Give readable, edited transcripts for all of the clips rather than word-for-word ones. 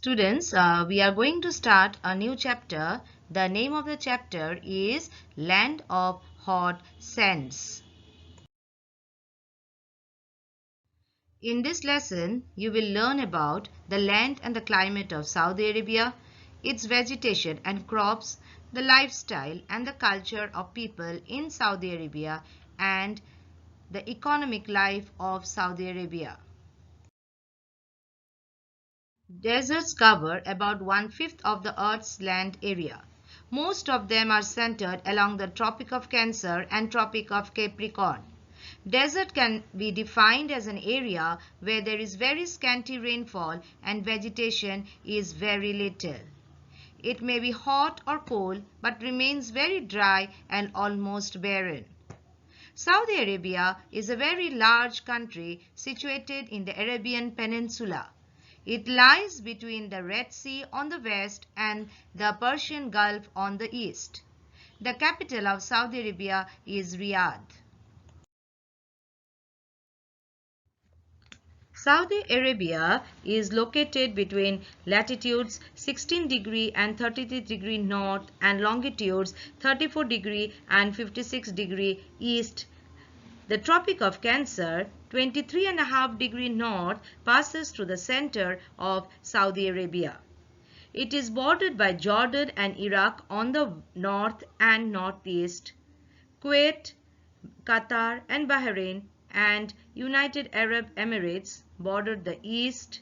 Students, we are going to start a new chapter. The name of the chapter is Land of Hot Sands. In this lesson, you will learn about the land and the climate of Saudi Arabia, its vegetation and crops, the lifestyle and the culture of people in Saudi Arabia, and the economic life of Saudi Arabia. Deserts cover about one-fifth of the Earth's land area. Most of them are centered along the Tropic of Cancer and Tropic of Capricorn. Desert can be defined as an area where there is very scanty rainfall and vegetation is very little. It may be hot or cold but remains very dry and almost barren. Saudi Arabia is a very large country situated in the Arabian Peninsula. It lies between the Red Sea on the west and the Persian Gulf on the east. The capital of Saudi Arabia is Riyadh. Saudi Arabia is located between latitudes 16 degree and 33 degree north and longitudes 34 degree and 56 degree east. The Tropic of Cancer, 23.5 degree north, passes through the center of Saudi Arabia. It is bordered by Jordan and Iraq on the north and northeast, Kuwait, Qatar and Bahrain and United Arab Emirates border the east,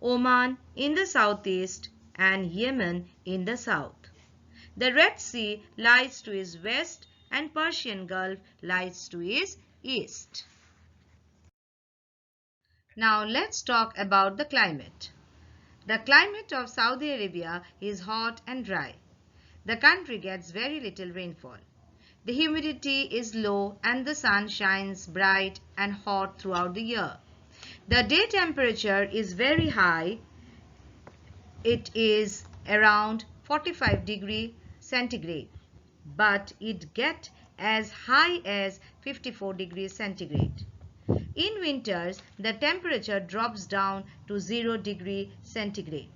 Oman in the southeast and Yemen in the south. The Red Sea lies to its west and Persian Gulf lies to its east. Now let's talk about the climate. The climate of Saudi Arabia is hot and dry. The country gets very little rainfall. The humidity is low and the sun shines bright and hot throughout the year. The day temperature is very high. It is around 45 degrees centigrade, but it gets as high as 54 degrees centigrade. In winters, the temperature drops down to 0 degree centigrade.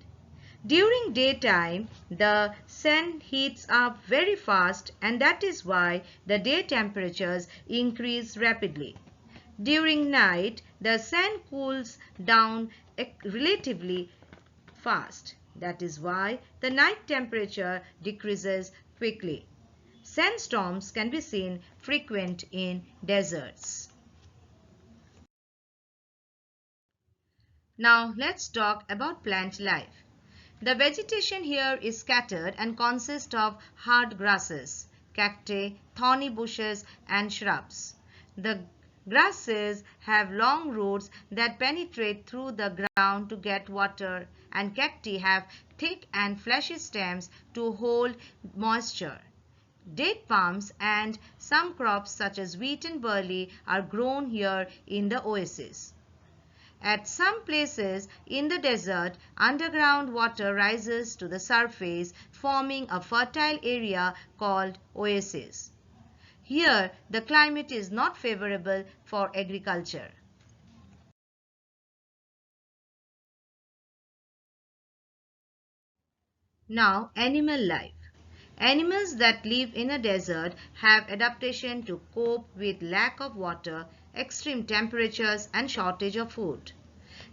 During daytime, the sun heats up very fast and that is why the day temperatures increase rapidly. During night, the sun cools down relatively fast. That is why the night temperature decreases quickly. Sandstorms can be seen frequent in deserts. Now let's talk about plant life. The vegetation here is scattered and consists of hard grasses, cacti, thorny bushes and shrubs. The grasses have long roots that penetrate through the ground to get water, and cacti have thick and fleshy stems to hold moisture. Date palms and some crops such as wheat and barley are grown here in the oasis. At some places in the desert, underground water rises to the surface, forming a fertile area called oasis. Here, the climate is not favorable for agriculture. Now, animal life. Animals that live in a desert have adaptation to cope with lack of water, extreme temperatures and shortage of food.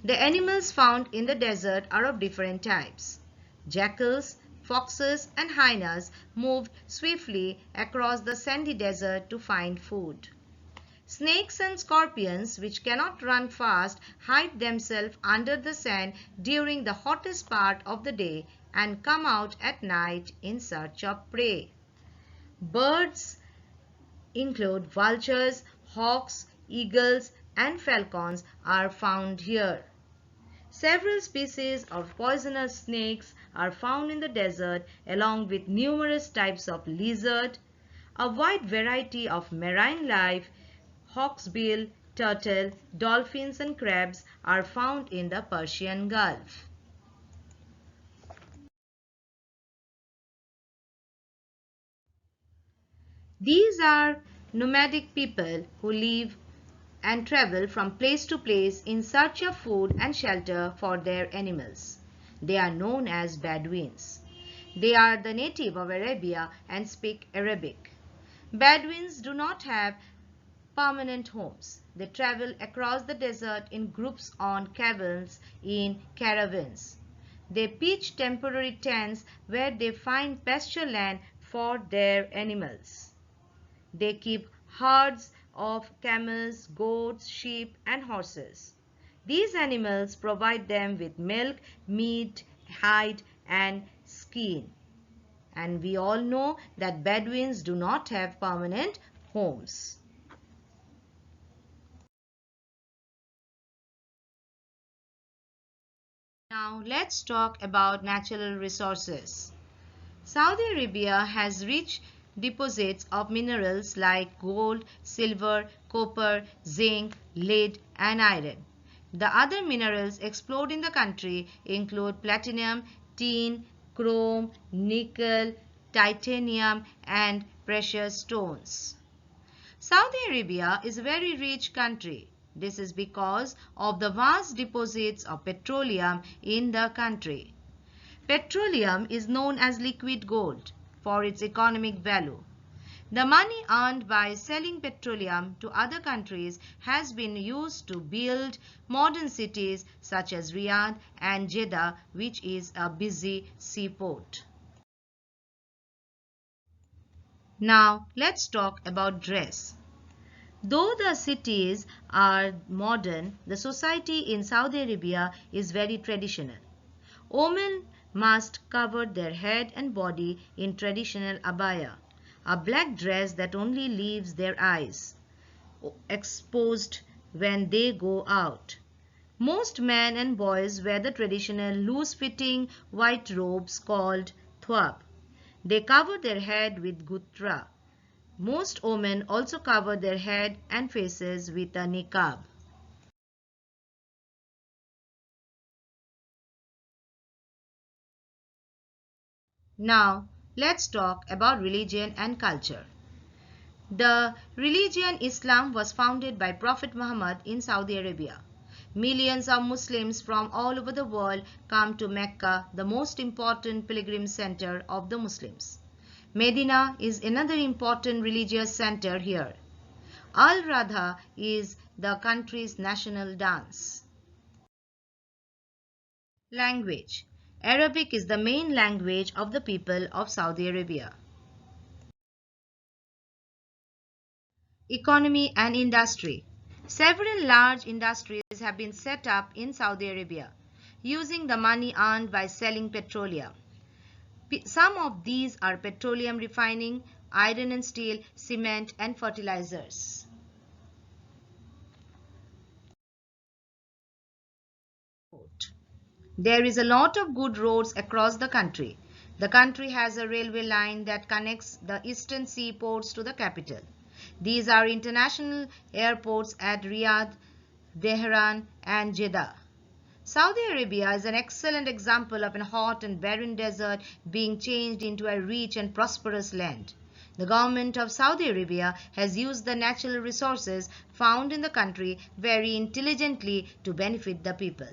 The animals found in the desert are of different types. Jackals, foxes and hyenas moved swiftly across the sandy desert to find food. Snakes and scorpions, which cannot run fast, hide themselves under the sand during the hottest part of the day and come out at night in search of prey. Birds include vultures, hawks, eagles, and falcons are found here. Several species of poisonous snakes are found in the desert along with numerous types of lizard, a wide variety of marine life, hawksbill, turtle, dolphins and crabs are found in the Persian Gulf. These are nomadic people who live and travel from place to place in search of food and shelter for their animals. They are known as Bedouins. They are the native of Arabia and speak Arabic. Bedouins do not have permanent homes. They travel across the desert in groups on camels in caravans. They pitch temporary tents where they find pasture land for their animals. They keep herds of camels, goats, sheep, and horses. These animals provide them with milk, meat, hide, and skin. And we all know that Bedouins do not have permanent homes. Now let's talk about natural resources. Saudi Arabia has rich deposits of minerals like gold, silver, copper, zinc, lead, and iron. The other minerals explored in the country include platinum, tin, chrome, nickel, titanium, and precious stones. Saudi Arabia is a very rich country. This is because of the vast deposits of petroleum in the country. Petroleum is known as liquid gold for its economic value. The money earned by selling petroleum to other countries has been used to build modern cities such as Riyadh and Jeddah, which is a busy seaport. Now let's talk about dress. Though the cities are modern, the society in Saudi Arabia is very traditional. Women must cover their head and body in traditional abaya, a black dress that only leaves their eyes exposed when they go out. Most men and boys wear the traditional loose-fitting white robes called thawb. They cover their head with gutra. Most women also cover their head and faces with a niqab. Now, let's talk about religion and culture. The religion Islam was founded by Prophet Muhammad in Saudi Arabia. Millions of Muslims from all over the world come to Mecca, the most important pilgrim center of the Muslims. Medina is another important religious center here. Al-Radha is the country's national dance. Language. Arabic is the main language of the people of Saudi Arabia. Economy and industry. Several large industries have been set up in Saudi Arabia using the money earned by selling petroleum. Some of these are petroleum refining, iron and steel, cement, and fertilizers. There is a lot of good roads across the country. The country has a railway line that connects the eastern seaports to the capital. These are international airports at Riyadh, Tehran, and Jeddah. Saudi Arabia is an excellent example of a hot and barren desert being changed into a rich and prosperous land. The government of Saudi Arabia has used the natural resources found in the country very intelligently to benefit the people.